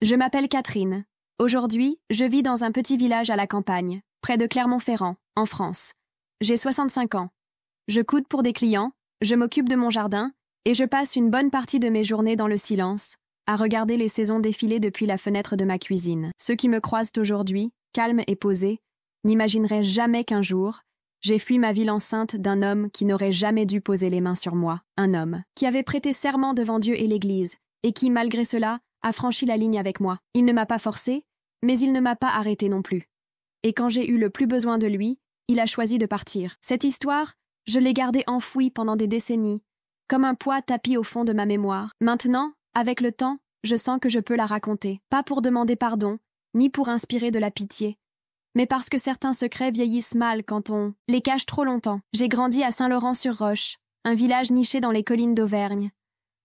Je m'appelle Catherine. Aujourd'hui, je vis dans un petit village à la campagne, près de Clermont-Ferrand, en France. J'ai 65 ans. Je coude pour des clients, je m'occupe de mon jardin, et je passe une bonne partie de mes journées dans le silence, à regarder les saisons défiler depuis la fenêtre de ma cuisine. Ceux qui me croisent aujourd'hui, calmes et posés, n'imagineraient jamais qu'un jour, j'ai fui ma ville enceinte d'un homme qui n'aurait jamais dû poser les mains sur moi, un homme qui avait prêté serment devant Dieu et l'Église, et qui, malgré cela, a franchi la ligne avec moi. Il ne m'a pas forcé, mais il ne m'a pas arrêté non plus. Et quand j'ai eu le plus besoin de lui, il a choisi de partir. Cette histoire, je l'ai gardée enfouie pendant des décennies, comme un poids tapi au fond de ma mémoire. Maintenant, avec le temps, je sens que je peux la raconter, pas pour demander pardon, ni pour inspirer de la pitié, mais parce que certains secrets vieillissent mal quand on les cache trop longtemps. J'ai grandi à Saint-Laurent-sur-Roche, un village niché dans les collines d'Auvergne.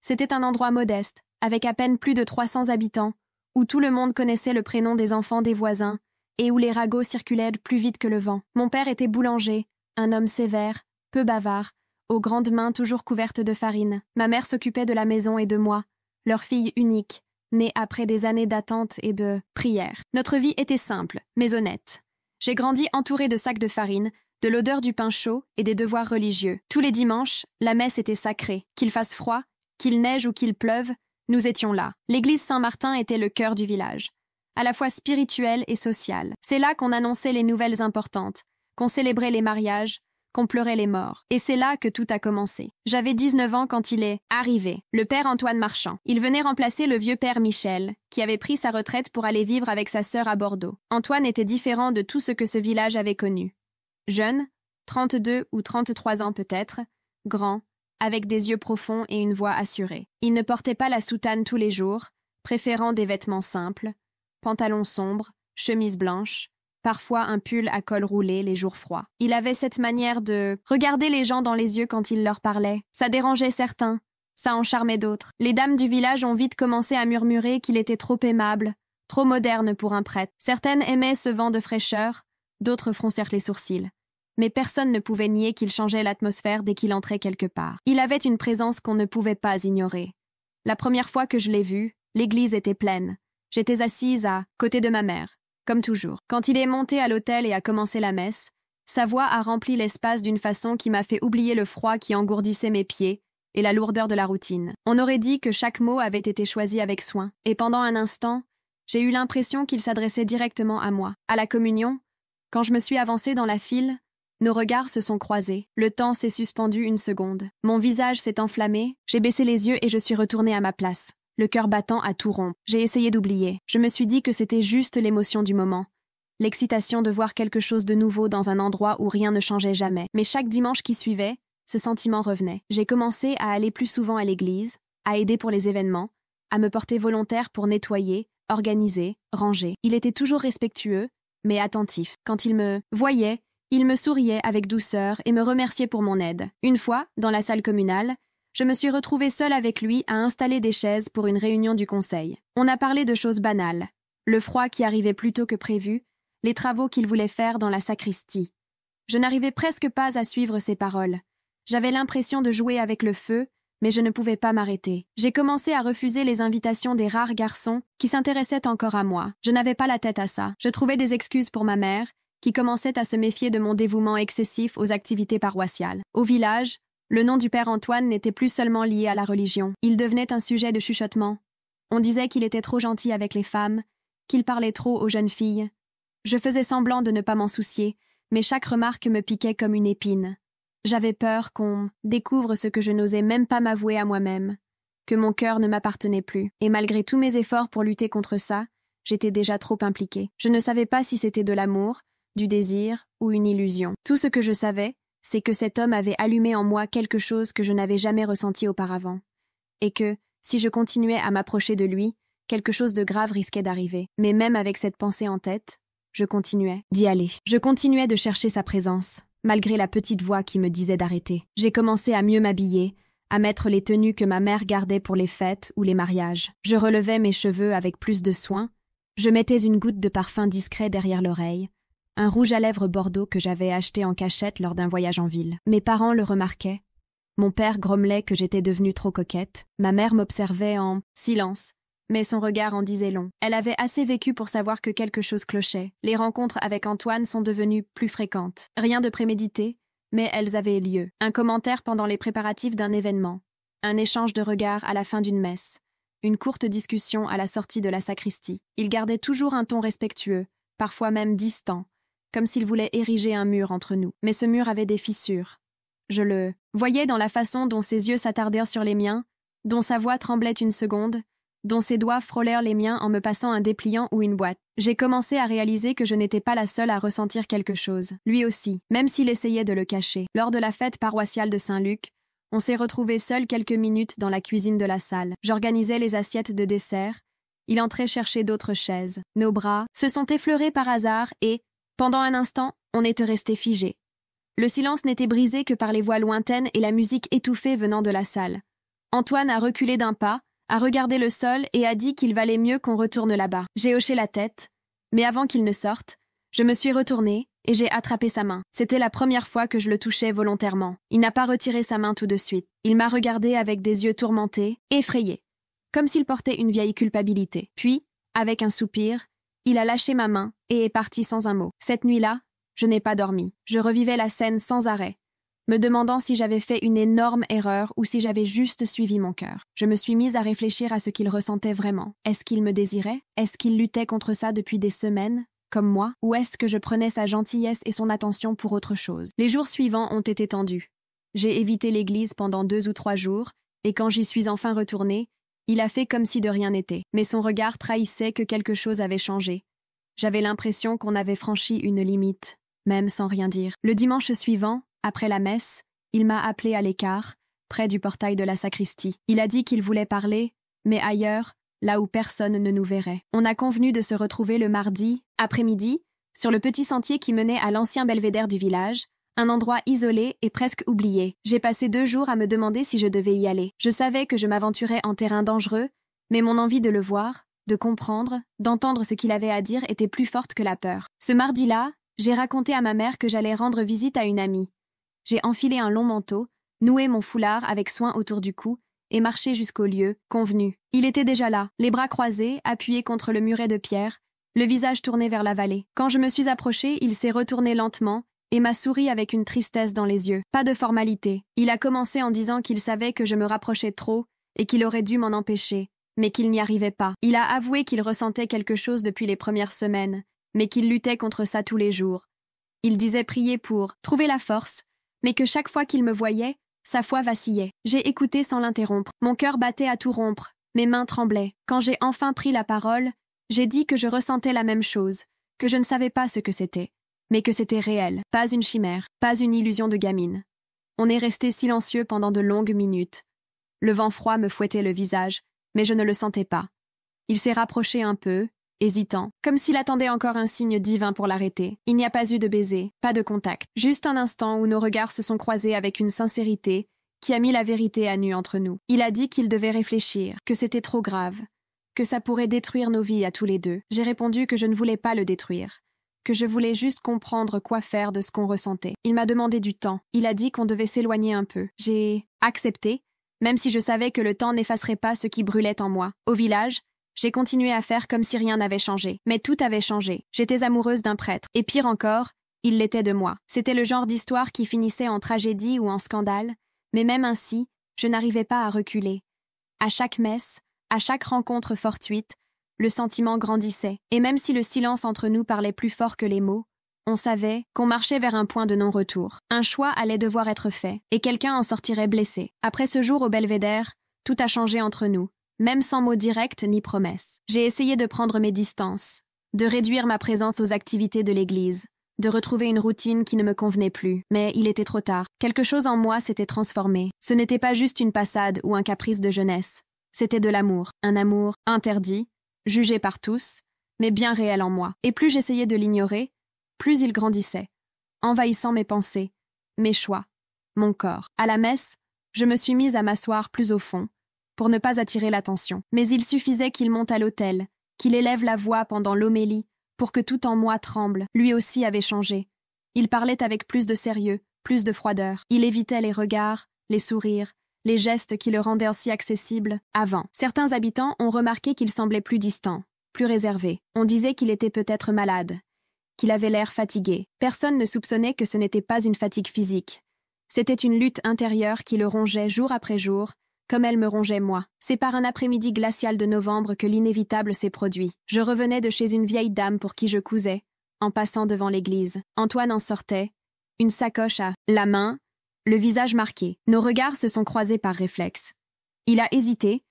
C'était un endroit modeste, avec à peine plus de 300 habitants, où tout le monde connaissait le prénom des enfants des voisins, et où les ragots circulaient plus vite que le vent. Mon père était boulanger, un homme sévère, peu bavard, aux grandes mains toujours couvertes de farine. Ma mère s'occupait de la maison et de moi, leur fille unique, née après des années d'attente et de prière. Notre vie était simple, mais honnête. J'ai grandi entourée de sacs de farine, de l'odeur du pain chaud et des devoirs religieux. Tous les dimanches, la messe était sacrée. Qu'il fasse froid, qu'il neige ou qu'il pleuve, nous étions là. L'église Saint-Martin était le cœur du village, à la fois spirituel et social. C'est là qu'on annonçait les nouvelles importantes, qu'on célébrait les mariages, qu'on pleurait les morts. Et c'est là que tout a commencé. J'avais 19 ans quand il est arrivé, le père Antoine Marchand. Il venait remplacer le vieux père Michel, qui avait pris sa retraite pour aller vivre avec sa sœur à Bordeaux. Antoine était différent de tout ce que ce village avait connu. Jeune, 32 ou 33 ans peut-être, grand, avec des yeux profonds et une voix assurée. Il ne portait pas la soutane tous les jours, préférant des vêtements simples, pantalons sombres, chemise blanche, parfois un pull à col roulé les jours froids. Il avait cette manière de regarder les gens dans les yeux quand il leur parlait. Ça dérangeait certains, ça en charmait d'autres. Les dames du village ont vite commencé à murmurer qu'il était trop aimable, trop moderne pour un prêtre. Certaines aimaient ce vent de fraîcheur, d'autres froncèrent les sourcils. Mais personne ne pouvait nier qu'il changeait l'atmosphère dès qu'il entrait quelque part. Il avait une présence qu'on ne pouvait pas ignorer. La première fois que je l'ai vu, l'église était pleine. J'étais assise à côté de ma mère. Comme toujours. Quand il est monté à l'autel et a commencé la messe, sa voix a rempli l'espace d'une façon qui m'a fait oublier le froid qui engourdissait mes pieds et la lourdeur de la routine. On aurait dit que chaque mot avait été choisi avec soin, et pendant un instant, j'ai eu l'impression qu'il s'adressait directement à moi. À la communion, quand je me suis avancée dans la file, nos regards se sont croisés. Le temps s'est suspendu une seconde. Mon visage s'est enflammé, j'ai baissé les yeux et je suis retournée à ma place. Le cœur battant à tout rompre. J'ai essayé d'oublier. Je me suis dit que c'était juste l'émotion du moment. L'excitation de voir quelque chose de nouveau dans un endroit où rien ne changeait jamais. Mais chaque dimanche qui suivait, ce sentiment revenait. J'ai commencé à aller plus souvent à l'église, à aider pour les événements, à me porter volontaire pour nettoyer, organiser, ranger. Il était toujours respectueux, mais attentif. Quand il me voyait, il me souriait avec douceur et me remerciait pour mon aide. Une fois, dans la salle communale, je me suis retrouvée seule avec lui à installer des chaises pour une réunion du conseil. On a parlé de choses banales. Le froid qui arrivait plus tôt que prévu, les travaux qu'il voulait faire dans la sacristie. Je n'arrivais presque pas à suivre ses paroles. J'avais l'impression de jouer avec le feu, mais je ne pouvais pas m'arrêter. J'ai commencé à refuser les invitations des rares garçons qui s'intéressaient encore à moi. Je n'avais pas la tête à ça. Je trouvais des excuses pour ma mère, qui commençait à se méfier de mon dévouement excessif aux activités paroissiales. Au village, le nom du père Antoine n'était plus seulement lié à la religion. Il devenait un sujet de chuchotement. On disait qu'il était trop gentil avec les femmes, qu'il parlait trop aux jeunes filles. Je faisais semblant de ne pas m'en soucier, mais chaque remarque me piquait comme une épine. J'avais peur qu'on découvre ce que je n'osais même pas m'avouer à moi-même, que mon cœur ne m'appartenait plus. Et malgré tous mes efforts pour lutter contre ça, j'étais déjà trop impliquée. Je ne savais pas si c'était de l'amour, du désir ou une illusion. Tout ce que je savais, c'est que cet homme avait allumé en moi quelque chose que je n'avais jamais ressenti auparavant, et que, si je continuais à m'approcher de lui, quelque chose de grave risquait d'arriver. Mais même avec cette pensée en tête, je continuais d'y aller. Je continuais de chercher sa présence, malgré la petite voix qui me disait d'arrêter. J'ai commencé à mieux m'habiller, à mettre les tenues que ma mère gardait pour les fêtes ou les mariages. Je relevais mes cheveux avec plus de soin, je mettais une goutte de parfum discret derrière l'oreille, un rouge à lèvres bordeaux que j'avais acheté en cachette lors d'un voyage en ville. Mes parents le remarquaient. Mon père grommelait que j'étais devenue trop coquette. Ma mère m'observait en silence, mais son regard en disait long. Elle avait assez vécu pour savoir que quelque chose clochait. Les rencontres avec Antoine sont devenues plus fréquentes. Rien de prémédité, mais elles avaient lieu. Un commentaire pendant les préparatifs d'un événement. Un échange de regards à la fin d'une messe. Une courte discussion à la sortie de la sacristie. Il gardait toujours un ton respectueux, parfois même distant, comme s'il voulait ériger un mur entre nous. Mais ce mur avait des fissures. Je le voyais dans la façon dont ses yeux s'attardèrent sur les miens, dont sa voix tremblait une seconde, dont ses doigts frôlèrent les miens en me passant un dépliant ou une boîte. J'ai commencé à réaliser que je n'étais pas la seule à ressentir quelque chose. Lui aussi, même s'il essayait de le cacher. Lors de la fête paroissiale de Saint-Luc, on s'est retrouvés seuls quelques minutes dans la cuisine de la salle. J'organisais les assiettes de dessert. Il entrait chercher d'autres chaises. Nos bras se sont effleurés par hasard et, pendant un instant, on était restés figés. Le silence n'était brisé que par les voix lointaines et la musique étouffée venant de la salle. Antoine a reculé d'un pas, a regardé le sol et a dit qu'il valait mieux qu'on retourne là-bas. J'ai hoché la tête, mais avant qu'il ne sorte, je me suis retournée et j'ai attrapé sa main. C'était la première fois que je le touchais volontairement. Il n'a pas retiré sa main tout de suite. Il m'a regardée avec des yeux tourmentés, effrayés, comme s'il portait une vieille culpabilité. Puis, avec un soupir, il a lâché ma main et est parti sans un mot. Cette nuit-là, je n'ai pas dormi. Je revivais la scène sans arrêt, me demandant si j'avais fait une énorme erreur ou si j'avais juste suivi mon cœur. Je me suis mise à réfléchir à ce qu'il ressentait vraiment. Est-ce qu'il me désirait? Est-ce qu'il luttait contre ça depuis des semaines, comme moi? Ou est-ce que je prenais sa gentillesse et son attention pour autre chose? Les jours suivants ont été tendus. J'ai évité l'église pendant 2 ou 3 jours, et quand j'y suis enfin retournée, il a fait comme si de rien n'était. Mais son regard trahissait que quelque chose avait changé. J'avais l'impression qu'on avait franchi une limite, même sans rien dire. Le dimanche suivant, après la messe, il m'a appelé à l'écart, près du portail de la sacristie. Il a dit qu'il voulait parler, mais ailleurs, là où personne ne nous verrait. On a convenu de se retrouver le mardi, après-midi, sur le petit sentier qui menait à l'ancien belvédère du village, un endroit isolé et presque oublié. J'ai passé 2 jours à me demander si je devais y aller. Je savais que je m'aventurais en terrain dangereux, mais mon envie de le voir, de comprendre, d'entendre ce qu'il avait à dire était plus forte que la peur. Ce mardi-là, j'ai raconté à ma mère que j'allais rendre visite à une amie. J'ai enfilé un long manteau, noué mon foulard avec soin autour du cou et marché jusqu'au lieu convenu. Il était déjà là, les bras croisés, appuyés contre le muret de pierre, le visage tourné vers la vallée. Quand je me suis approchée, il s'est retourné lentement et m'a souri avec une tristesse dans les yeux. Pas de formalité. Il a commencé en disant qu'il savait que je me rapprochais trop et qu'il aurait dû m'en empêcher, mais qu'il n'y arrivait pas. Il a avoué qu'il ressentait quelque chose depuis les premières semaines, mais qu'il luttait contre ça tous les jours. Il disait prier pour trouver la force, mais que chaque fois qu'il me voyait, sa foi vacillait. J'ai écouté sans l'interrompre. Mon cœur battait à tout rompre. Mes mains tremblaient. Quand j'ai enfin pris la parole, j'ai dit que je ressentais la même chose, que je ne savais pas ce que c'était, mais que c'était réel, pas une chimère, pas une illusion de gamine. On est resté silencieux pendant de longues minutes. Le vent froid me fouettait le visage, mais je ne le sentais pas. Il s'est rapproché un peu, hésitant, comme s'il attendait encore un signe divin pour l'arrêter. Il n'y a pas eu de baiser, pas de contact. Juste un instant où nos regards se sont croisés avec une sincérité qui a mis la vérité à nu entre nous. Il a dit qu'il devait réfléchir, que c'était trop grave, que ça pourrait détruire nos vies à tous les deux. J'ai répondu que je ne voulais pas le détruire, que je voulais juste comprendre quoi faire de ce qu'on ressentait. Il m'a demandé du temps. Il a dit qu'on devait s'éloigner un peu. J'ai accepté, même si je savais que le temps n'effacerait pas ce qui brûlait en moi. Au village, j'ai continué à faire comme si rien n'avait changé. Mais tout avait changé. J'étais amoureuse d'un prêtre. Et pire encore, il l'était de moi. C'était le genre d'histoire qui finissait en tragédie ou en scandale, mais même ainsi, je n'arrivais pas à reculer. À chaque messe, à chaque rencontre fortuite, le sentiment grandissait. Et même si le silence entre nous parlait plus fort que les mots, on savait qu'on marchait vers un point de non-retour. Un choix allait devoir être fait, et quelqu'un en sortirait blessé. Après ce jour au belvédère, tout a changé entre nous. Même sans mots directs ni promesses. J'ai essayé de prendre mes distances, de réduire ma présence aux activités de l'église, de retrouver une routine qui ne me convenait plus. Mais il était trop tard. Quelque chose en moi s'était transformé. Ce n'était pas juste une passade ou un caprice de jeunesse. C'était de l'amour. Un amour interdit, jugé par tous, mais bien réel en moi. Et plus j'essayais de l'ignorer, plus il grandissait, envahissant mes pensées, mes choix, mon corps. À la messe, je me suis mise à m'asseoir plus au fond, pour ne pas attirer l'attention. Mais il suffisait qu'il monte à l'autel, qu'il élève la voix pendant l'homélie, pour que tout en moi tremble. Lui aussi avait changé. Il parlait avec plus de sérieux, plus de froideur. Il évitait les regards, les sourires, les gestes qui le rendaient si accessible avant. Certains habitants ont remarqué qu'il semblait plus distant, plus réservé. On disait qu'il était peut-être malade, qu'il avait l'air fatigué. Personne ne soupçonnait que ce n'était pas une fatigue physique. C'était une lutte intérieure qui le rongeait jour après jour, comme elle me rongeait moi. C'est par un après-midi glacial de novembre que l'inévitable s'est produit. Je revenais de chez une vieille dame pour qui je cousais, en passant devant l'église. Antoine en sortait, une sacoche à la main, le visage marqué. Nos regards se sont croisés par réflexe. Il a hésité,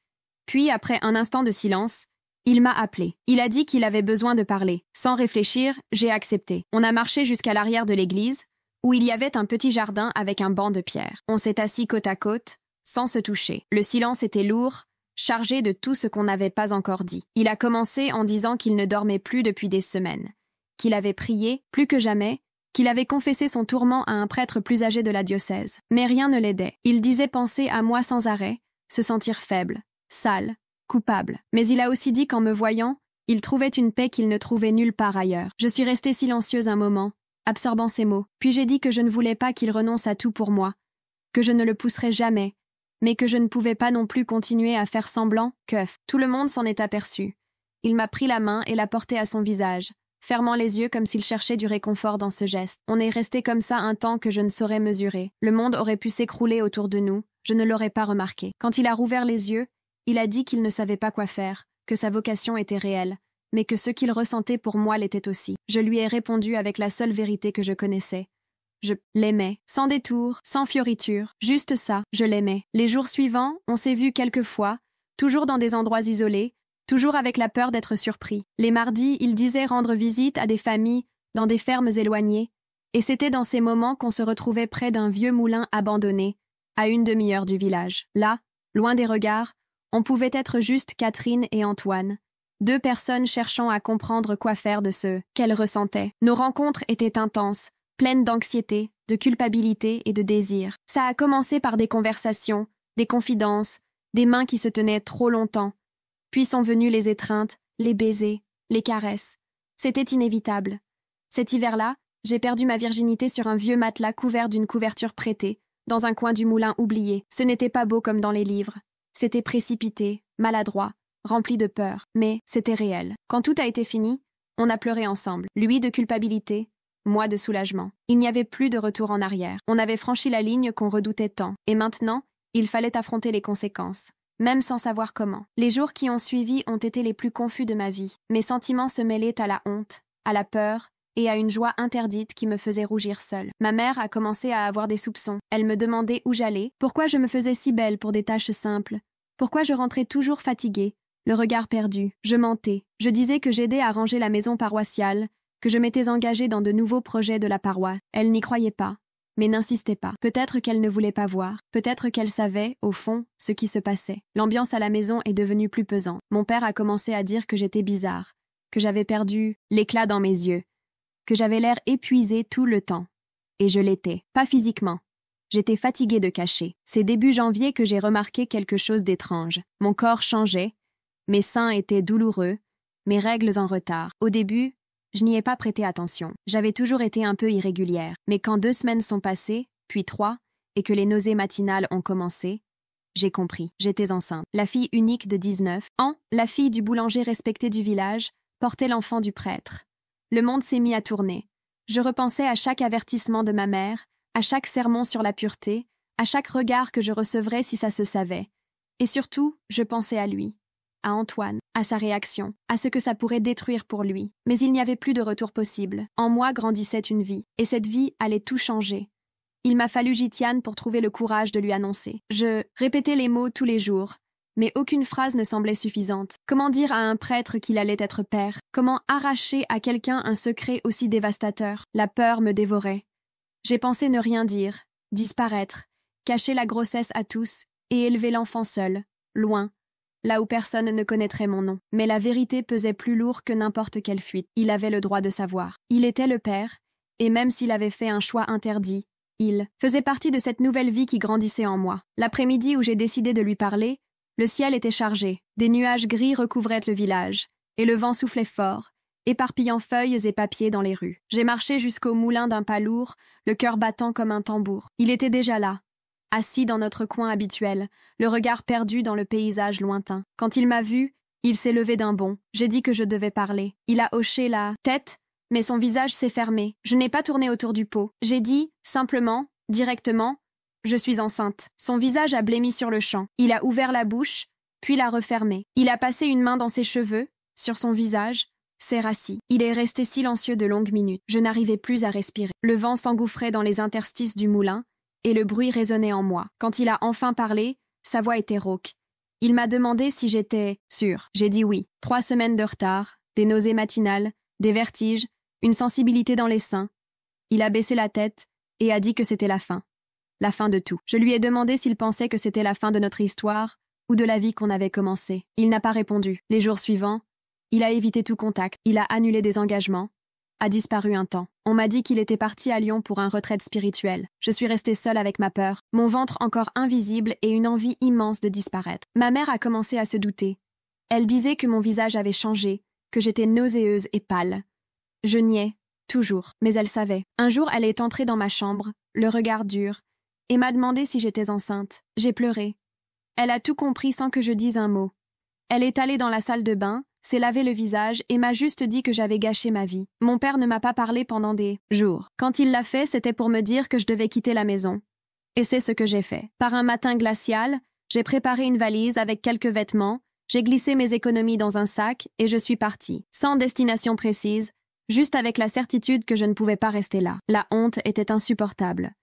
puis après un instant de silence, il m'a appelé. Il a dit qu'il avait besoin de parler. Sans réfléchir, j'ai accepté. On a marché jusqu'à l'arrière de l'église, où il y avait un petit jardin avec un banc de pierre. On s'est assis côte à côte, sans se toucher. Le silence était lourd, chargé de tout ce qu'on n'avait pas encore dit. Il a commencé en disant qu'il ne dormait plus depuis des semaines, qu'il avait prié, plus que jamais, qu'il avait confessé son tourment à un prêtre plus âgé de la diocèse. Mais rien ne l'aidait. Il disait penser à moi sans arrêt, se sentir faible, sale, coupable. Mais il a aussi dit qu'en me voyant, il trouvait une paix qu'il ne trouvait nulle part ailleurs. Je suis restée silencieuse un moment, absorbant ses mots. Puis j'ai dit que je ne voulais pas qu'il renonce à tout pour moi, que je ne le pousserais jamais, mais que je ne pouvais pas non plus continuer à faire semblant que tout le monde s'en est aperçu. Il m'a pris la main et l'a portée à son visage, fermant les yeux comme s'il cherchait du réconfort dans ce geste. On est resté comme ça un temps que je ne saurais mesurer. Le monde aurait pu s'écrouler autour de nous, je ne l'aurais pas remarqué. Quand il a rouvert les yeux, il a dit qu'il ne savait pas quoi faire, que sa vocation était réelle, mais que ce qu'il ressentait pour moi l'était aussi. Je lui ai répondu avec la seule vérité que je connaissais. Je l'aimais, sans détour, sans fioriture, juste ça, je l'aimais. Les jours suivants, on s'est vus quelques fois, toujours dans des endroits isolés, toujours avec la peur d'être surpris. Les mardis, il disait rendre visite à des familles dans des fermes éloignées, et c'était dans ces moments qu'on se retrouvait près d'un vieux moulin abandonné, à une demi-heure du village. Là, loin des regards, on pouvait être juste Catherine et Antoine, deux personnes cherchant à comprendre quoi faire de ce qu'elles ressentaient. Nos rencontres étaient intenses, pleines d'anxiété, de culpabilité et de désir. Ça a commencé par des conversations, des confidences, des mains qui se tenaient trop longtemps. Puis sont venues les étreintes, les baisers, les caresses. C'était inévitable. Cet hiver-là, j'ai perdu ma virginité sur un vieux matelas couvert d'une couverture prêtée, dans un coin du moulin oublié. Ce n'était pas beau comme dans les livres. C'était précipité, maladroit, rempli de peur. Mais c'était réel. Quand tout a été fini, on a pleuré ensemble. Lui de culpabilité, moi de soulagement. Il n'y avait plus de retour en arrière. On avait franchi la ligne qu'on redoutait tant. Et maintenant, il fallait affronter les conséquences. Même sans savoir comment. Les jours qui ont suivi ont été les plus confus de ma vie. Mes sentiments se mêlaient à la honte, à la peur et à une joie interdite qui me faisait rougir seule. Ma mère a commencé à avoir des soupçons. Elle me demandait où j'allais, pourquoi je me faisais si belle pour des tâches simples, pourquoi je rentrais toujours fatiguée, le regard perdu. Je mentais. Je disais que j'aidais à ranger la maison paroissiale, que je m'étais engagée dans de nouveaux projets de la paroisse. Elle n'y croyait pas, mais n'insistait pas. Peut-être qu'elle ne voulait pas voir, peut-être qu'elle savait, au fond, ce qui se passait. L'ambiance à la maison est devenue plus pesante. Mon père a commencé à dire que j'étais bizarre, que j'avais perdu l'éclat dans mes yeux, que j'avais l'air épuisée tout le temps. Et je l'étais, pas physiquement. J'étais fatiguée de cacher. C'est début janvier que j'ai remarqué quelque chose d'étrange. Mon corps changeait, mes seins étaient douloureux, mes règles en retard. Au début, je n'y ai pas prêté attention. J'avais toujours été un peu irrégulière. Mais quand 2 semaines sont passées, puis 3, et que les nausées matinales ont commencé, j'ai compris. J'étais enceinte. La fille unique de 19 ans, la fille du boulanger respecté du village, portait l'enfant du prêtre. Le monde s'est mis à tourner. Je repensais à chaque avertissement de ma mère, à chaque sermon sur la pureté, à chaque regard que je recevrais si ça se savait. Et surtout, je pensais à lui, à Antoine, à sa réaction, à ce que ça pourrait détruire pour lui. Mais il n'y avait plus de retour possible. En moi grandissait une vie, et cette vie allait tout changer. Il m'a fallu Gitiane pour trouver le courage de lui annoncer. Je répétais les mots tous les jours, mais aucune phrase ne semblait suffisante. Comment dire à un prêtre qu'il allait être père? Comment arracher à quelqu'un un secret aussi dévastateur? La peur me dévorait. J'ai pensé ne rien dire, disparaître, cacher la grossesse à tous et élever l'enfant seul, loin, là où personne ne connaîtrait mon nom. Mais la vérité pesait plus lourd que n'importe quelle fuite. Il avait le droit de savoir. Il était le père, et même s'il avait fait un choix interdit, il faisait partie de cette nouvelle vie qui grandissait en moi. L'après-midi où j'ai décidé de lui parler, le ciel était chargé, des nuages gris recouvraient le village, et le vent soufflait fort, éparpillant feuilles et papiers dans les rues. J'ai marché jusqu'au moulin d'un pas lourd, le cœur battant comme un tambour. Il était déjà là, assis dans notre coin habituel, le regard perdu dans le paysage lointain. Quand il m'a vu, il s'est levé d'un bond. J'ai dit que je devais parler. Il a hoché la tête, mais son visage s'est fermé. Je n'ai pas tourné autour du pot. J'ai dit, simplement, directement, « Je suis enceinte ». Son visage a blêmi sur le champ. Il a ouvert la bouche, puis l'a refermée. Il a passé une main dans ses cheveux, sur son visage, s'est rassis. Il est resté silencieux de longues minutes. Je n'arrivais plus à respirer. Le vent s'engouffrait dans les interstices du moulin, et le bruit résonnait en moi. Quand il a enfin parlé, sa voix était rauque. Il m'a demandé si j'étais sûre. J'ai dit oui. 3 semaines de retard, des nausées matinales, des vertiges, une sensibilité dans les seins. Il a baissé la tête et a dit que c'était la fin. La fin de tout. Je lui ai demandé s'il pensait que c'était la fin de notre histoire ou de la vie qu'on avait commencée. Il n'a pas répondu. Les jours suivants, il a évité tout contact. Il a annulé des engagements, a disparu un temps. On m'a dit qu'il était parti à Lyon pour un retraite spirituel. Je suis restée seule avec ma peur, mon ventre encore invisible et une envie immense de disparaître. Ma mère a commencé à se douter. Elle disait que mon visage avait changé, que j'étais nauséeuse et pâle. Je niais, toujours, mais elle savait. Un jour, elle est entrée dans ma chambre, le regard dur, et m'a demandé si j'étais enceinte. J'ai pleuré. Elle a tout compris sans que je dise un mot. Elle est allée dans la salle de bain, s'est lavé le visage et m'a juste dit que j'avais gâché ma vie. Mon père ne m'a pas parlé pendant des jours. Quand il l'a fait, c'était pour me dire que je devais quitter la maison. Et c'est ce que j'ai fait. Par un matin glacial, j'ai préparé une valise avec quelques vêtements, j'ai glissé mes économies dans un sac et je suis partie. Sans destination précise, juste avec la certitude que je ne pouvais pas rester là. La honte était insupportable.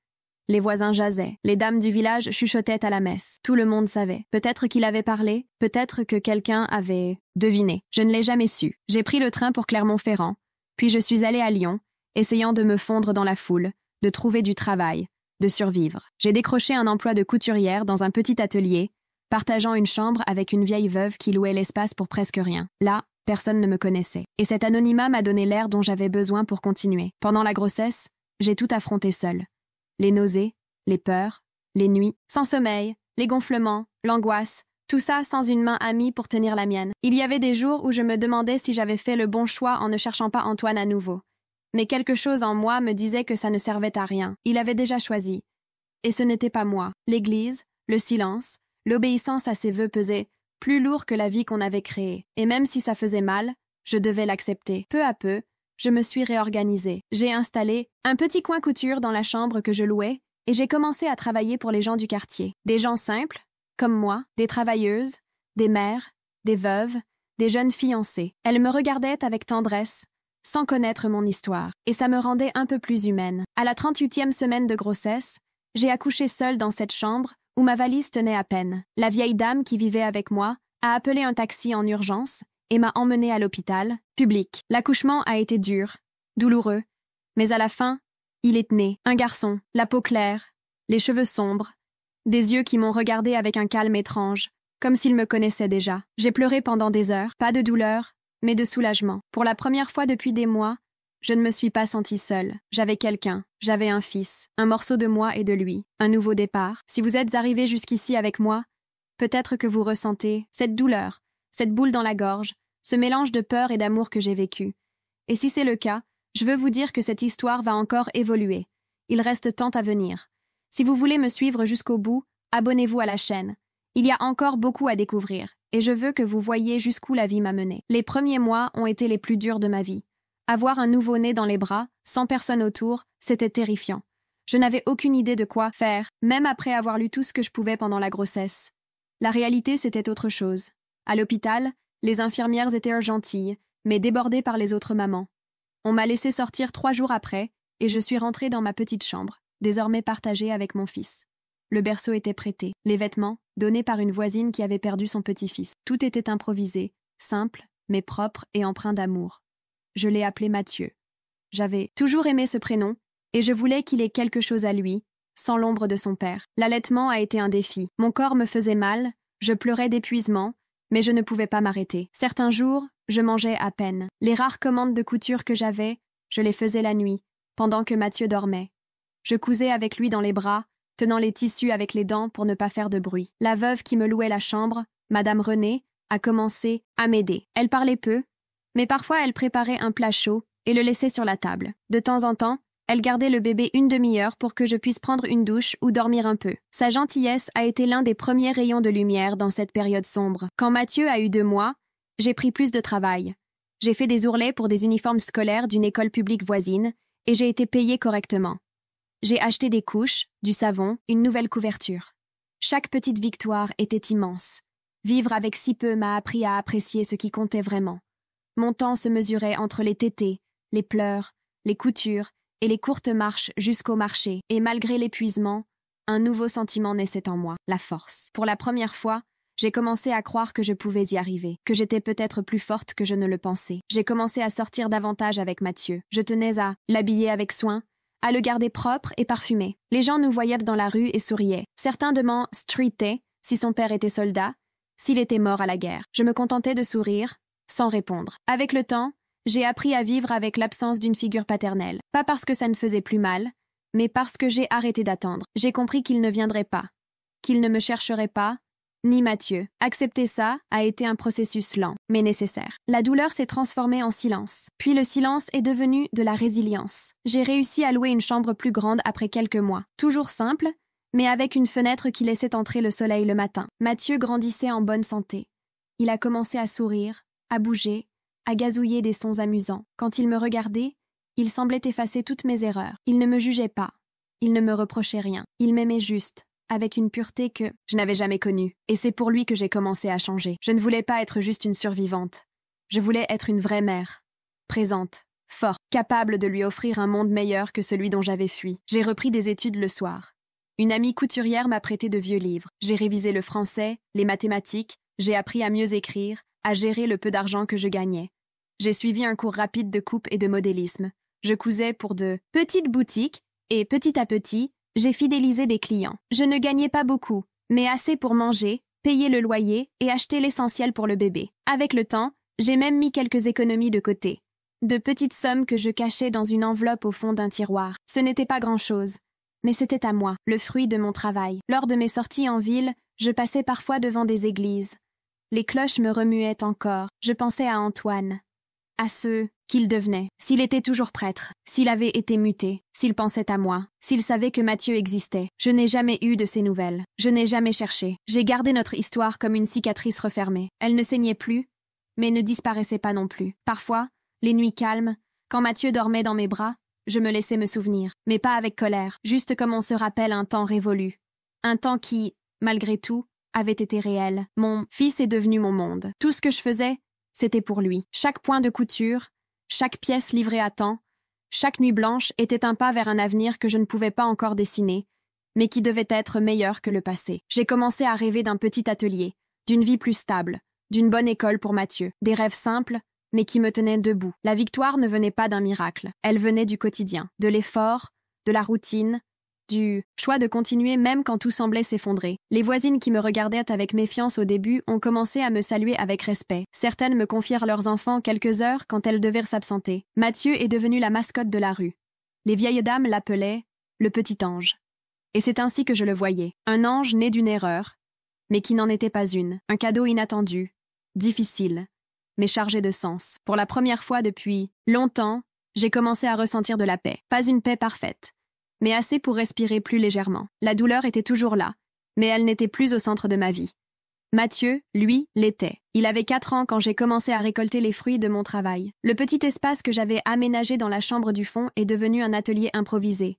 Les voisins jasaient, les dames du village chuchotaient à la messe. Tout le monde savait. Peut-être qu'il avait parlé, peut-être que quelqu'un avait deviné. Je ne l'ai jamais su. J'ai pris le train pour Clermont-Ferrand, puis je suis allée à Lyon, essayant de me fondre dans la foule, de trouver du travail, de survivre. J'ai décroché un emploi de couturière dans un petit atelier, partageant une chambre avec une vieille veuve qui louait l'espace pour presque rien. Là, personne ne me connaissait. Et cet anonymat m'a donné l'air dont j'avais besoin pour continuer. Pendant la grossesse, j'ai tout affronté seule. Les nausées, les peurs, les nuits, sans sommeil, les gonflements, l'angoisse, tout ça sans une main amie pour tenir la mienne. Il y avait des jours où je me demandais si j'avais fait le bon choix en ne cherchant pas Antoine à nouveau. Mais quelque chose en moi me disait que ça ne servait à rien. Il avait déjà choisi. Et ce n'était pas moi. L'Église, le silence, l'obéissance à ses vœux pesaient plus lourd que la vie qu'on avait créée. Et même si ça faisait mal, je devais l'accepter. Peu à peu, je me suis réorganisée. J'ai installé un petit coin couture dans la chambre que je louais et j'ai commencé à travailler pour les gens du quartier. Des gens simples, comme moi, des travailleuses, des mères, des veuves, des jeunes fiancées. Elles me regardaient avec tendresse, sans connaître mon histoire, et ça me rendait un peu plus humaine. À la 38e semaine de grossesse, j'ai accouché seule dans cette chambre où ma valise tenait à peine. La vieille dame qui vivait avec moi a appelé un taxi en urgence et m'a emmenée à l'hôpital public. L'accouchement a été dur, douloureux, mais à la fin, il est né. Un garçon, la peau claire, les cheveux sombres, des yeux qui m'ont regardé avec un calme étrange, comme s'il me connaissait déjà. J'ai pleuré pendant des heures, pas de douleur, mais de soulagement. Pour la première fois depuis des mois, je ne me suis pas sentie seule. J'avais quelqu'un, j'avais un fils, un morceau de moi et de lui, un nouveau départ. Si vous êtes arrivé jusqu'ici avec moi, peut-être que vous ressentez cette douleur, cette boule dans la gorge, ce mélange de peur et d'amour que j'ai vécu. Et si c'est le cas, je veux vous dire que cette histoire va encore évoluer. Il reste tant à venir. Si vous voulez me suivre jusqu'au bout, abonnez-vous à la chaîne. Il y a encore beaucoup à découvrir, et je veux que vous voyiez jusqu'où la vie m'a menée. Les premiers mois ont été les plus durs de ma vie. Avoir un nouveau-né dans les bras, sans personne autour, c'était terrifiant. Je n'avais aucune idée de quoi faire, même après avoir lu tout ce que je pouvais pendant la grossesse. La réalité, c'était autre chose. À l'hôpital, les infirmières étaient gentilles, mais débordées par les autres mamans. On m'a laissé sortir 3 jours après, et je suis rentrée dans ma petite chambre, désormais partagée avec mon fils. Le berceau était prêté, les vêtements, donnés par une voisine qui avait perdu son petit-fils. Tout était improvisé, simple, mais propre et empreint d'amour. Je l'ai appelé Mathieu. J'avais toujours aimé ce prénom, et je voulais qu'il ait quelque chose à lui, sans l'ombre de son père. L'allaitement a été un défi. Mon corps me faisait mal, je pleurais d'épuisement, mais je ne pouvais pas m'arrêter. Certains jours, je mangeais à peine. Les rares commandes de couture que j'avais, je les faisais la nuit, pendant que Mathieu dormait. Je cousais avec lui dans les bras, tenant les tissus avec les dents pour ne pas faire de bruit. La veuve qui me louait la chambre, Madame Renée, a commencé à m'aider. Elle parlait peu, mais parfois elle préparait un plat chaud et le laissait sur la table. De temps en temps, Elle gardait le bébé une demi-heure pour que je puisse prendre une douche ou dormir un peu. Sa gentillesse a été l'un des premiers rayons de lumière dans cette période sombre. Quand Mathieu a eu 2 mois, j'ai pris plus de travail. J'ai fait des ourlets pour des uniformes scolaires d'une école publique voisine et j'ai été payée correctement. J'ai acheté des couches, du savon, une nouvelle couverture. Chaque petite victoire était immense. Vivre avec si peu m'a appris à apprécier ce qui comptait vraiment. Mon temps se mesurait entre les tétés, les pleurs, les coutures et les courtes marches jusqu'au marché. Et malgré l'épuisement, un nouveau sentiment naissait en moi, la force. Pour la première fois, j'ai commencé à croire que je pouvais y arriver, que j'étais peut-être plus forte que je ne le pensais. J'ai commencé à sortir davantage avec Mathieu. Je tenais à l'habiller avec soin, à le garder propre et parfumé. Les gens nous voyaient dans la rue et souriaient. Certains de m'en streetaient si son père était soldat, s'il était mort à la guerre. Je me contentais de sourire, sans répondre. Avec le temps, j'ai appris à vivre avec l'absence d'une figure paternelle. Pas parce que ça ne faisait plus mal, mais parce que j'ai arrêté d'attendre. J'ai compris qu'il ne viendrait pas, qu'il ne me chercherait pas, ni Mathieu. Accepter ça a été un processus lent, mais nécessaire. La douleur s'est transformée en silence. Puis le silence est devenu de la résilience. J'ai réussi à louer une chambre plus grande après quelques mois. Toujours simple, mais avec une fenêtre qui laissait entrer le soleil le matin. Mathieu grandissait en bonne santé. Il a commencé à sourire, à bouger, à gazouiller des sons amusants. Quand il me regardait, il semblait effacer toutes mes erreurs. Il ne me jugeait pas. Il ne me reprochait rien. Il m'aimait juste, avec une pureté que je n'avais jamais connue. Et c'est pour lui que j'ai commencé à changer. Je ne voulais pas être juste une survivante. Je voulais être une vraie mère. Présente, forte, capable de lui offrir un monde meilleur que celui dont j'avais fui. J'ai repris des études le soir. Une amie couturière m'a prêté de vieux livres. J'ai révisé le français, les mathématiques, j'ai appris à mieux écrire, à gérer le peu d'argent que je gagnais. J'ai suivi un cours rapide de coupe et de modélisme. Je cousais pour de petites boutiques et petit à petit, j'ai fidélisé des clients. Je ne gagnais pas beaucoup, mais assez pour manger, payer le loyer et acheter l'essentiel pour le bébé. Avec le temps, j'ai même mis quelques économies de côté. De petites sommes que je cachais dans une enveloppe au fond d'un tiroir. Ce n'était pas grand-chose, mais c'était à moi, le fruit de mon travail. Lors de mes sorties en ville, je passais parfois devant des églises. Les cloches me remuaient encore. Je pensais à Antoine, à ce qu'il devenait, s'il était toujours prêtre, s'il avait été muté, s'il pensait à moi, s'il savait que Mathieu existait. Je n'ai jamais eu de ses nouvelles. Je n'ai jamais cherché. J'ai gardé notre histoire comme une cicatrice refermée. Elle ne saignait plus, mais ne disparaissait pas non plus. Parfois, les nuits calmes, quand Mathieu dormait dans mes bras, je me laissais me souvenir, mais pas avec colère, juste comme on se rappelle un temps révolu. Un temps qui, malgré tout, avait été réel. Mon fils est devenu mon monde. Tout ce que je faisais, c'était pour lui. Chaque point de couture, chaque pièce livrée à temps, chaque nuit blanche était un pas vers un avenir que je ne pouvais pas encore dessiner, mais qui devait être meilleur que le passé. J'ai commencé à rêver d'un petit atelier, d'une vie plus stable, d'une bonne école pour Mathieu, des rêves simples, mais qui me tenaient debout. La victoire ne venait pas d'un miracle, elle venait du quotidien, de l'effort, de la routine, du choix de continuer même quand tout semblait s'effondrer. Les voisines qui me regardaient avec méfiance au début ont commencé à me saluer avec respect. Certaines me confièrent leurs enfants quelques heures quand elles devaient s'absenter. Mathieu est devenu la mascotte de la rue. Les vieilles dames l'appelaient « le petit ange ». Et c'est ainsi que je le voyais. Un ange né d'une erreur, mais qui n'en était pas une. Un cadeau inattendu, difficile, mais chargé de sens. Pour la première fois depuis longtemps, j'ai commencé à ressentir de la paix. Pas une paix parfaite, mais assez pour respirer plus légèrement. La douleur était toujours là, mais elle n'était plus au centre de ma vie. Mathieu, lui, l'était. Il avait 4 ans quand j'ai commencé à récolter les fruits de mon travail. Le petit espace que j'avais aménagé dans la chambre du fond est devenu un atelier improvisé.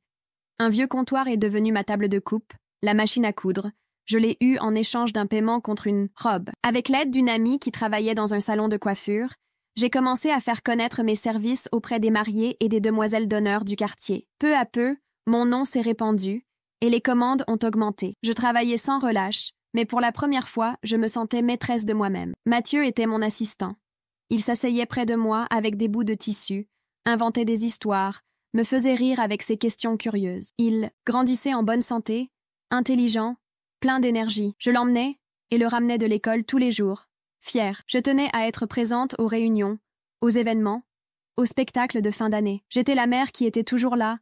Un vieux comptoir est devenu ma table de coupe, la machine à coudre. Je l'ai eue en échange d'un paiement contre une robe. Avec l'aide d'une amie qui travaillait dans un salon de coiffure, j'ai commencé à faire connaître mes services auprès des mariés et des demoiselles d'honneur du quartier. Peu à peu, mon nom s'est répandu et les commandes ont augmenté. Je travaillais sans relâche, mais pour la première fois, je me sentais maîtresse de moi-même. Mathieu était mon assistant. Il s'asseyait près de moi avec des bouts de tissu, inventait des histoires, me faisait rire avec ses questions curieuses. Il grandissait en bonne santé, intelligent, plein d'énergie. Je l'emmenais et le ramenais de l'école tous les jours, fière. Je tenais à être présente aux réunions, aux événements, aux spectacles de fin d'année. J'étais la mère qui était toujours là,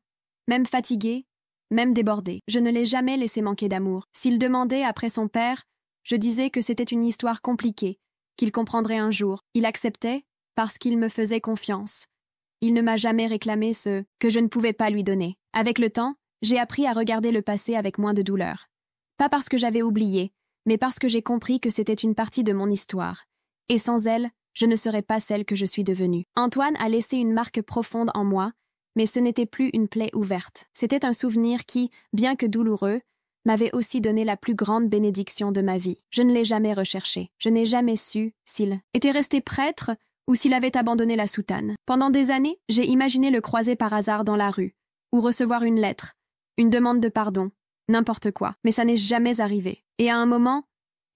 même fatiguée, même débordée. Je ne l'ai jamais laissé manquer d'amour. S'il demandait après son père, je disais que c'était une histoire compliquée, qu'il comprendrait un jour. Il acceptait parce qu'il me faisait confiance. Il ne m'a jamais réclamé ce que je ne pouvais pas lui donner. Avec le temps, j'ai appris à regarder le passé avec moins de douleur. Pas parce que j'avais oublié, mais parce que j'ai compris que c'était une partie de mon histoire. Et sans elle, je ne serais pas celle que je suis devenue. Antoine a laissé une marque profonde en moi, mais ce n'était plus une plaie ouverte. C'était un souvenir qui, bien que douloureux, m'avait aussi donné la plus grande bénédiction de ma vie. Je ne l'ai jamais recherché. Je n'ai jamais su s'il était resté prêtre ou s'il avait abandonné la soutane. Pendant des années, j'ai imaginé le croiser par hasard dans la rue, ou recevoir une lettre, une demande de pardon, n'importe quoi. Mais ça n'est jamais arrivé. Et à un moment,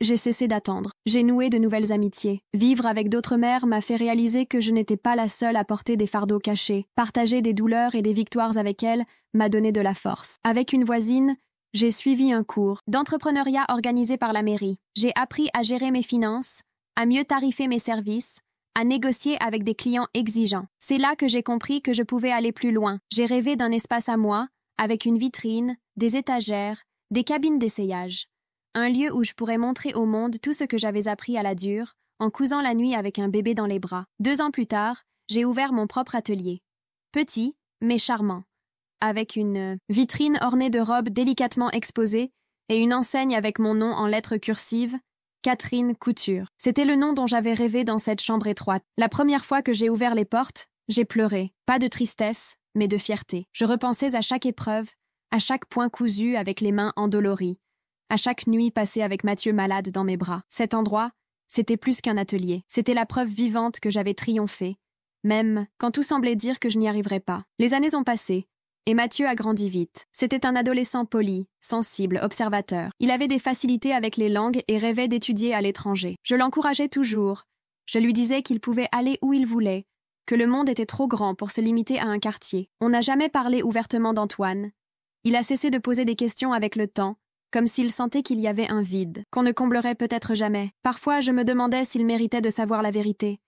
j'ai cessé d'attendre. J'ai noué de nouvelles amitiés. Vivre avec d'autres mères m'a fait réaliser que je n'étais pas la seule à porter des fardeaux cachés. Partager des douleurs et des victoires avec elles m'a donné de la force. Avec une voisine, j'ai suivi un cours d'entrepreneuriat organisé par la mairie. J'ai appris à gérer mes finances, à mieux tarifer mes services, à négocier avec des clients exigeants. C'est là que j'ai compris que je pouvais aller plus loin. J'ai rêvé d'un espace à moi, avec une vitrine, des étagères, des cabines d'essayage. Un lieu où je pourrais montrer au monde tout ce que j'avais appris à la dure, en cousant la nuit avec un bébé dans les bras. 2 ans plus tard, j'ai ouvert mon propre atelier. Petit, mais charmant. Avec une vitrine ornée de robes délicatement exposées et une enseigne avec mon nom en lettres cursives, Catherine Couture. C'était le nom dont j'avais rêvé dans cette chambre étroite. La première fois que j'ai ouvert les portes, j'ai pleuré. Pas de tristesse, mais de fierté. Je repensais à chaque épreuve, à chaque point cousu avec les mains endolories, à chaque nuit passée avec Mathieu malade dans mes bras. Cet endroit, c'était plus qu'un atelier. C'était la preuve vivante que j'avais triomphé, même quand tout semblait dire que je n'y arriverais pas. Les années ont passé, et Mathieu a grandi vite. C'était un adolescent poli, sensible, observateur. Il avait des facilités avec les langues et rêvait d'étudier à l'étranger. Je l'encourageais toujours. Je lui disais qu'il pouvait aller où il voulait, que le monde était trop grand pour se limiter à un quartier. On n'a jamais parlé ouvertement d'Antoine. Il a cessé de poser des questions avec le temps, comme s'il sentait qu'il y avait un vide, qu'on ne comblerait peut-être jamais. Parfois, je me demandais s'il méritait de savoir la vérité,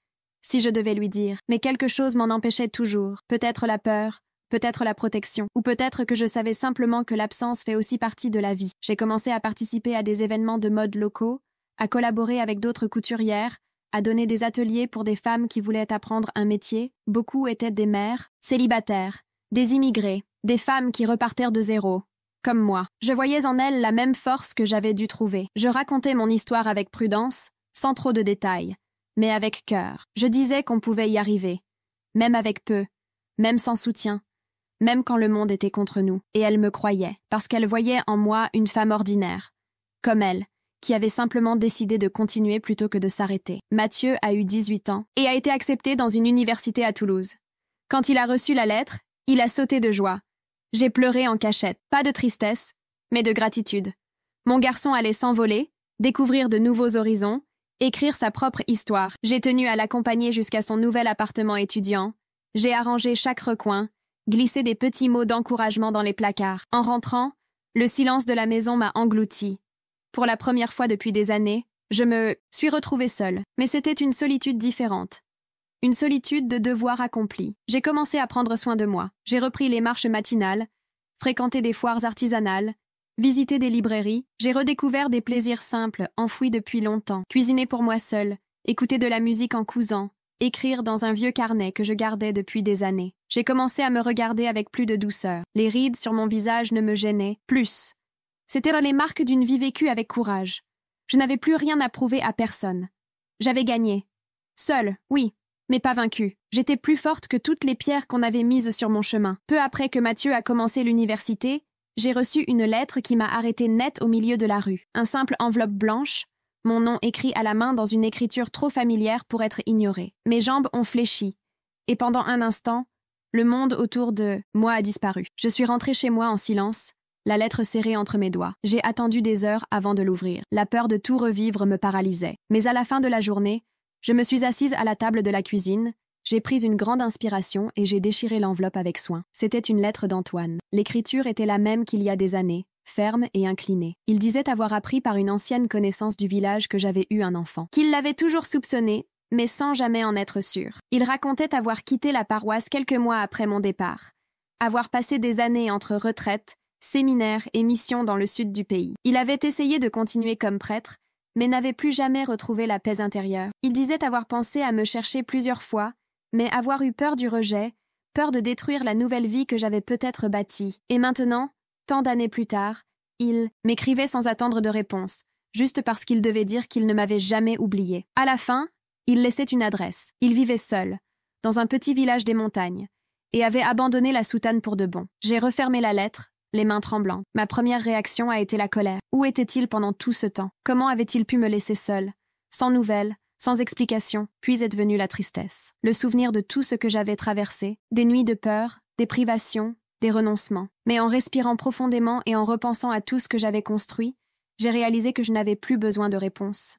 si je devais lui dire. Mais quelque chose m'en empêchait toujours. Peut-être la peur, peut-être la protection, ou peut-être que je savais simplement que l'absence fait aussi partie de la vie. J'ai commencé à participer à des événements de mode locaux, à collaborer avec d'autres couturières, à donner des ateliers pour des femmes qui voulaient apprendre un métier. Beaucoup étaient des mères, célibataires, des immigrés, des femmes qui repartèrent de zéro. Comme moi. Je voyais en elles la même force que j'avais dû trouver. Je racontais mon histoire avec prudence, sans trop de détails, mais avec cœur. Je disais qu'on pouvait y arriver, même avec peu, même sans soutien, même quand le monde était contre nous. Et elle me croyait, parce qu'elle voyait en moi une femme ordinaire, comme elle, qui avait simplement décidé de continuer plutôt que de s'arrêter. Mathieu a eu 18 ans et a été accepté dans une université à Toulouse. Quand il a reçu la lettre, il a sauté de joie. J'ai pleuré en cachette, pas de tristesse, mais de gratitude. Mon garçon allait s'envoler, découvrir de nouveaux horizons, écrire sa propre histoire. J'ai tenu à l'accompagner jusqu'à son nouvel appartement étudiant. J'ai arrangé chaque recoin, glissé des petits mots d'encouragement dans les placards. En rentrant, le silence de la maison m'a englouti. Pour la première fois depuis des années, je me suis retrouvée seule, mais c'était une solitude différente. Une solitude de devoirs accomplis. J'ai commencé à prendre soin de moi. J'ai repris les marches matinales, fréquenté des foires artisanales, visité des librairies. J'ai redécouvert des plaisirs simples, enfouis depuis longtemps. Cuisiner pour moi seule, écouter de la musique en cousant, écrire dans un vieux carnet que je gardais depuis des années. J'ai commencé à me regarder avec plus de douceur. Les rides sur mon visage ne me gênaient plus. C'étaient les marques d'une vie vécue avec courage. Je n'avais plus rien à prouver à personne. J'avais gagné. Seule, oui, mais pas vaincue. J'étais plus forte que toutes les pierres qu'on avait mises sur mon chemin. Peu après que Mathieu a commencé l'université, j'ai reçu une lettre qui m'a arrêtée net au milieu de la rue. Un simple enveloppe blanche, mon nom écrit à la main dans une écriture trop familière pour être ignorée. Mes jambes ont fléchi, et pendant un instant, le monde autour de moi a disparu. Je suis rentrée chez moi en silence, la lettre serrée entre mes doigts. J'ai attendu des heures avant de l'ouvrir. La peur de tout revivre me paralysait. Mais à la fin de la journée, je me suis assise à la table de la cuisine, j'ai pris une grande inspiration et j'ai déchiré l'enveloppe avec soin. C'était une lettre d'Antoine. L'écriture était la même qu'il y a des années, ferme et inclinée. Il disait avoir appris par une ancienne connaissance du village que j'avais eu un enfant. Qu'il l'avait toujours soupçonné, mais sans jamais en être sûr. Il racontait avoir quitté la paroisse quelques mois après mon départ. Avoir passé des années entre retraite, séminaires et missions dans le sud du pays. Il avait essayé de continuer comme prêtre, mais n'avait plus jamais retrouvé la paix intérieure. Il disait avoir pensé à me chercher plusieurs fois, mais avoir eu peur du rejet, peur de détruire la nouvelle vie que j'avais peut-être bâtie. Et maintenant, tant d'années plus tard, il m'écrivait sans attendre de réponse, juste parce qu'il devait dire qu'il ne m'avait jamais oublié. À la fin, il laissait une adresse. Il vivait seul, dans un petit village des montagnes, et avait abandonné la soutane pour de bon. J'ai refermé la lettre, les mains tremblantes. Ma première réaction a été la colère. Où était-il pendant tout ce temps? Comment avait-il pu me laisser seule, sans nouvelles, sans explication? Puis est venue la tristesse. Le souvenir de tout ce que j'avais traversé, des nuits de peur, des privations, des renoncements. Mais en respirant profondément et en repensant à tout ce que j'avais construit, j'ai réalisé que je n'avais plus besoin de réponse.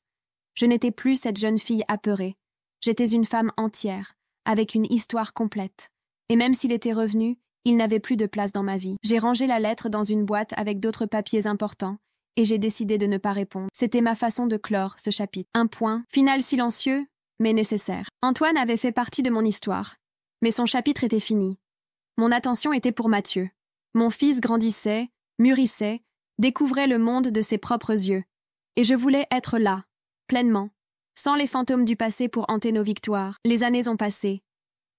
Je n'étais plus cette jeune fille apeurée. J'étais une femme entière, avec une histoire complète. Et même s'il était revenu, il n'avait plus de place dans ma vie. J'ai rangé la lettre dans une boîte avec d'autres papiers importants, et j'ai décidé de ne pas répondre. C'était ma façon de clore ce chapitre. Un point, final silencieux, mais nécessaire. Antoine avait fait partie de mon histoire, mais son chapitre était fini. Mon attention était pour Mathieu. Mon fils grandissait, mûrissait, découvrait le monde de ses propres yeux. Et je voulais être là, pleinement, sans les fantômes du passé pour hanter nos victoires. Les années ont passé.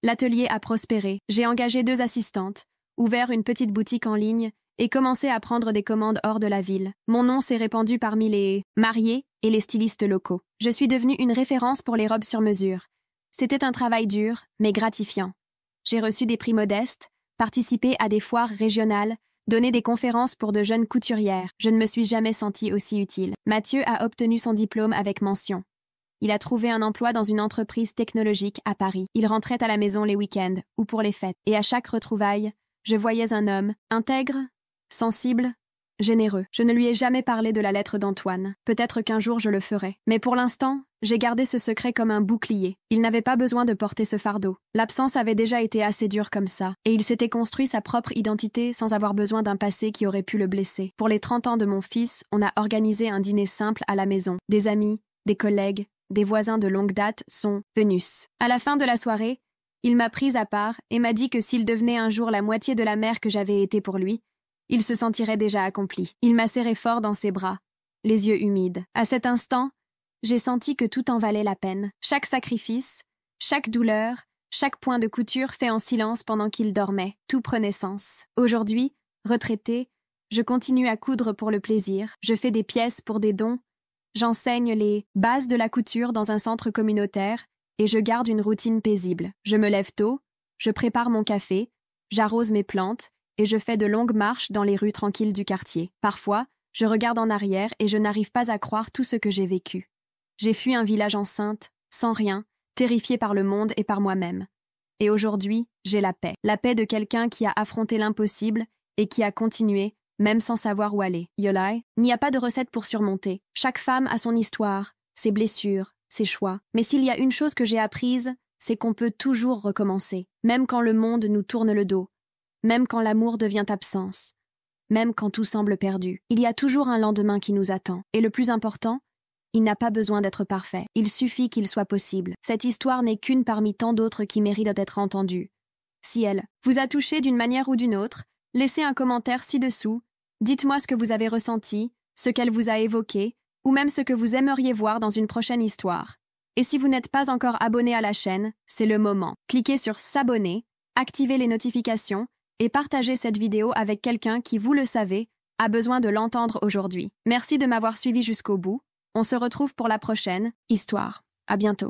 L'atelier a prospéré. J'ai engagé 2 assistantes, ouvert une petite boutique en ligne et commencé à prendre des commandes hors de la ville. Mon nom s'est répandu parmi les mariés et les stylistes locaux. Je suis devenue une référence pour les robes sur mesure. C'était un travail dur, mais gratifiant. J'ai reçu des prix modestes, participé à des foires régionales, donné des conférences pour de jeunes couturières. Je ne me suis jamais sentie aussi utile. Mathieu a obtenu son diplôme avec mention. Il a trouvé un emploi dans une entreprise technologique à Paris. Il rentrait à la maison les week-ends ou pour les fêtes. Et à chaque retrouvaille, je voyais un homme intègre, sensible, généreux. Je ne lui ai jamais parlé de la lettre d'Antoine. Peut-être qu'un jour je le ferai. Mais pour l'instant, j'ai gardé ce secret comme un bouclier. Il n'avait pas besoin de porter ce fardeau. L'absence avait déjà été assez dure comme ça. Et il s'était construit sa propre identité sans avoir besoin d'un passé qui aurait pu le blesser. Pour les 30 ans de mon fils, on a organisé un dîner simple à la maison. Des amis, des collègues, des voisins de longue date sont venus. À la fin de la soirée, il m'a prise à part et m'a dit que s'il devenait un jour la moitié de la mère que j'avais été pour lui, il se sentirait déjà accompli. Il m'a serré fort dans ses bras, les yeux humides. À cet instant, j'ai senti que tout en valait la peine. Chaque sacrifice, chaque douleur, chaque point de couture fait en silence pendant qu'il dormait, tout prenait sens. Aujourd'hui, retraitée, je continue à coudre pour le plaisir, je fais des pièces pour des dons, j'enseigne les bases de la couture dans un centre communautaire et je garde une routine paisible. Je me lève tôt, je prépare mon café, j'arrose mes plantes et je fais de longues marches dans les rues tranquilles du quartier. Parfois, je regarde en arrière et je n'arrive pas à croire tout ce que j'ai vécu. J'ai fui un village enceinte, sans rien, terrifiée par le monde et par moi-même. Et aujourd'hui, j'ai la paix de quelqu'un qui a affronté l'impossible et qui a continué, même sans savoir où aller. Yolai, il n'y a pas de recette pour surmonter. Chaque femme a son histoire, ses blessures, ses choix. Mais s'il y a une chose que j'ai apprise, c'est qu'on peut toujours recommencer, même quand le monde nous tourne le dos, même quand l'amour devient absence, même quand tout semble perdu. Il y a toujours un lendemain qui nous attend. Et le plus important, il n'a pas besoin d'être parfait. Il suffit qu'il soit possible. Cette histoire n'est qu'une parmi tant d'autres qui méritent d'être entendues. Si elle vous a touché d'une manière ou d'une autre, laissez un commentaire ci-dessous. Dites-moi ce que vous avez ressenti, ce qu'elle vous a évoqué, ou même ce que vous aimeriez voir dans une prochaine histoire. Et si vous n'êtes pas encore abonné à la chaîne, c'est le moment. Cliquez sur s'abonner, activez les notifications et partagez cette vidéo avec quelqu'un qui, vous le savez, a besoin de l'entendre aujourd'hui. Merci de m'avoir suivi jusqu'au bout. On se retrouve pour la prochaine histoire. À bientôt.